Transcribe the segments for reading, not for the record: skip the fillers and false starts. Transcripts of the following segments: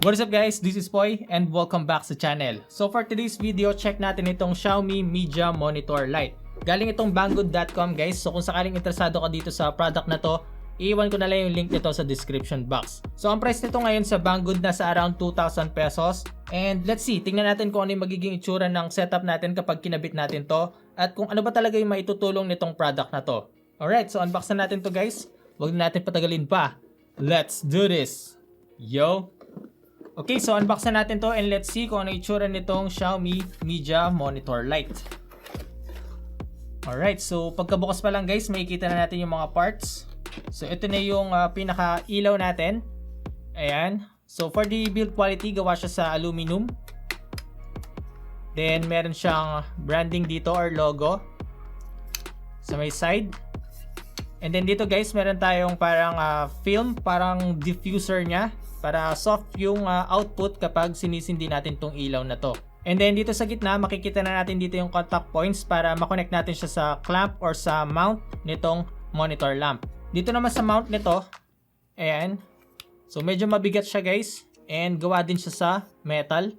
What is up guys, this is Poy and welcome back sa channel. So for today's video, check natin itong Xiaomi Mijia Monitor Lite. Galing itong banggood.com guys, so kung sakaling interesado ka dito sa product na to, iiwan ko na lang yung link nito sa description box. So ang price nito ngayon sa Banggood nasa around 2,000 pesos. And let's see, tingnan natin kung ano yung magiging itsura ng setup natin kapag kinabit natin to at kung ano ba talaga yung maitutulong nitong product na to. Alright, so unbox na natin to guys. Huwag na natin patagalin pa. Let's do this! Yo! Okay, so unbox na natin to and let's see kung ano itsura nitong Xiaomi Mijia Monitor Lite. Alright, so pagkabukas pa lang guys, makikita na natin yung mga parts. So ito na yung pinaka-ilaw natin. Ayan. So for the build quality, gawa siya sa aluminum. Then meron siyang branding dito or logo sa may side. And then dito guys, meron tayong parang film, parang diffuser niya. Para soft yung output kapag sinisindi natin tong ilaw na to. And then dito sa gitna, makikita na natin dito yung contact points para makonect natin siya sa clamp or sa mount nitong monitor lamp. Dito naman sa mount nito, ayan. So medyo mabigat siya guys and gawa din siya sa metal.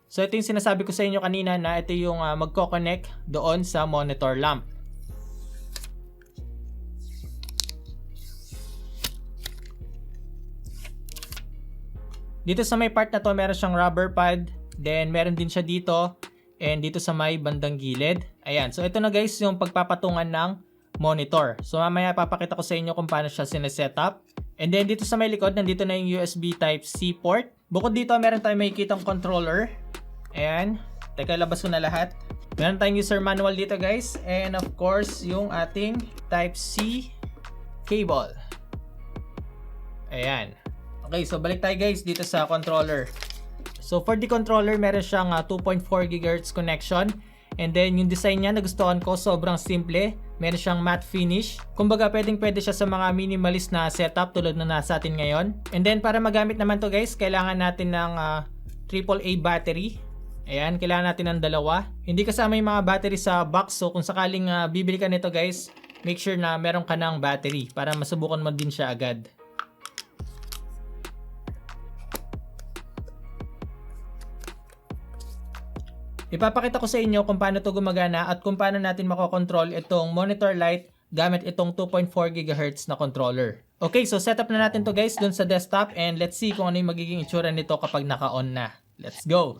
So ito yung sinasabi ko sa inyo kanina na ito yung magko-connect doon sa monitor lamp. Dito sa may part na to, meron siyang rubber pad. Then, meron din siya dito. And dito sa may bandang gilid. Ayan. So, ito na guys, yung pagpapatungan ng monitor. So, mamaya papakita ko sa inyo kung paano siya sinesetup. And then, dito sa may likod, nandito na yung USB Type-C port. Bukod dito, meron tayong makikitang controller. Ayan. Teka, labas ko na lahat. Meron tayong user manual dito guys. And of course, yung ating Type-C cable. Ayan. Okay, so balik tayo guys dito sa controller. So for the controller, meron siyang 2.4 GHz connection. And then yung design niya nagustuhan ko, sobrang simple. Meron siyang matte finish. Kumbaga pwede siya sa mga minimalist na setup tulad na nasa atin ngayon. And then para magamit naman to guys, kailangan natin ng AAA battery. Ayan, kailangan natin ng dalawa. Hindi kasama yung mga battery sa box. So kung sakaling bibili ka nito guys, make sure na meron ka ng battery para masubukan mo din siya agad. Ipapakita ko sa inyo kung paano ito gumagana at kung paano natin makokontrol itong monitor light gamit itong 2.4 GHz na controller. Okay, so setup na natin to guys dun sa desktop and let's see kung ano yung magiging itsura nito kapag naka-on na. Let's go!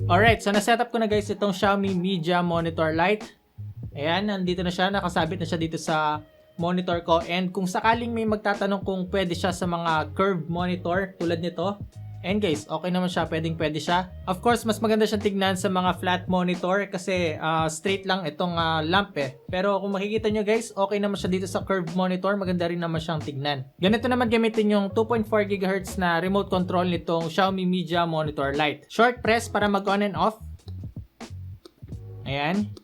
Alright, so na-setup ko na guys itong Xiaomi Mijia Monitor Lite. Ayan, nandito na siya, nakasabit na siya dito sa monitor ko. And kung sakaling may magtatanong kung pwede siya sa mga curved monitor tulad nito, and guys, okay naman siya, pwede siya. Of course, mas maganda siyang tignan sa mga flat monitor kasi straight lang itong lamp eh. Pero kung makikita nyo guys, okay naman siya dito sa curved monitor, maganda rin naman siyang tignan. Ganito naman gamitin yung 2.4 GHz na remote control nitong Xiaomi Mijia Monitor Lite. Short press para mag-on and off. Ayan.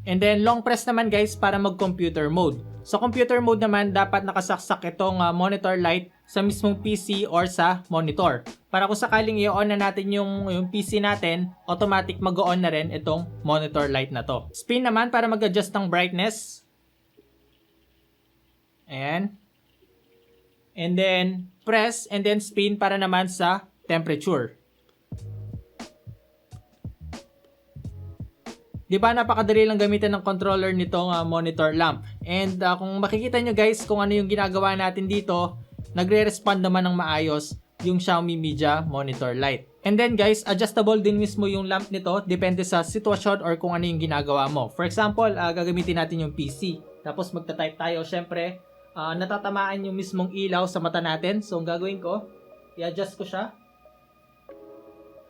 And then long press naman guys para mag-computer mode. Sa computer mode naman, dapat nakasaksak itong monitor light sa mismong PC or sa monitor. Para kung sakaling i-on na natin yung PC natin, automatic mag-on na rin itong monitor light na to. Spin naman para mag-adjust ng brightness. Ayan. And then press and then spin para naman sa temperature. Di ba napakadali lang gamitin ng controller nitong monitor lamp. And kung makikita nyo guys kung ano yung ginagawa natin dito, nagre-respond naman ng maayos yung Xiaomi Mijia Monitor Lite. And then guys, adjustable din mismo yung lamp nito, depende sa sitwasyon or kung ano yung ginagawa mo. For example, gagamitin natin yung PC. Tapos magta-type tayo, syempre, natatamaan yung mismong ilaw sa mata natin. So ang gagawin ko, i-adjust ko siya.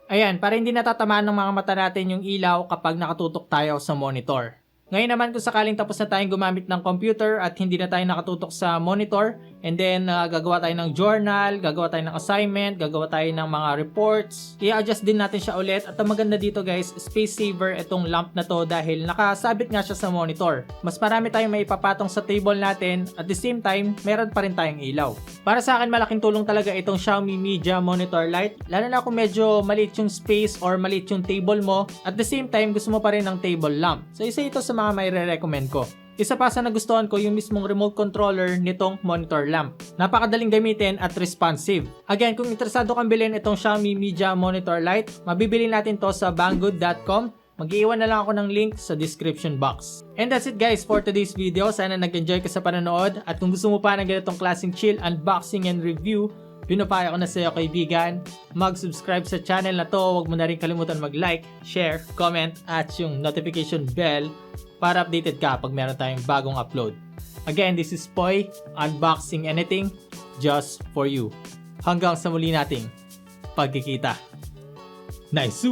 Ayan, para hindi natatamaan ng mga mata natin yung ilaw kapag nakatutok tayo sa monitor. Ngayon naman kung sakaling tapos na tayong gumamit ng computer at hindi na tayo nakatutok sa monitor, and then gagawa tayo ng journal, gagawa tayo ng assignment, gagawa tayo ng mga reports, i-adjust din natin siya ulit. At ang maganda dito guys, space saver itong lamp na to dahil nakasabit nga siya sa monitor. Mas marami tayong maipapatong sa table natin, at the same time, meron pa rin tayong ilaw. Para sa akin, malaking tulong talaga itong Xiaomi Mijia monitor light, lalo na kung medyo maliit yung space or maliit yung table mo, at the same time gusto mo pa rin ng table lamp. So isa ito sa mga may re-recommend ko. Isa pa sa nagustuhan ko yung mismong remote controller nitong monitor lamp. Napakadaling gamitin at responsive. Again, kung interesado kang bilhin itong Xiaomi Mijia monitor light, mabibili natin to sa banggood.com. Mag-iwan na lang ako ng link sa description box. And that's it guys for today's video. Sana nag-enjoy ka sa panonood. At kung gusto mo pa ng ganitong klaseng chill unboxing and review, pinupayo ko na sa iyo kaibigan, mag-subscribe sa channel na to. Huwag mo na rin kalimutan mag-like, share, comment, at yung notification bell para updated ka pag meron tayong bagong upload. Again, this is Poy, unboxing anything just for you. Hanggang sa muli nating pagkikita. Nice!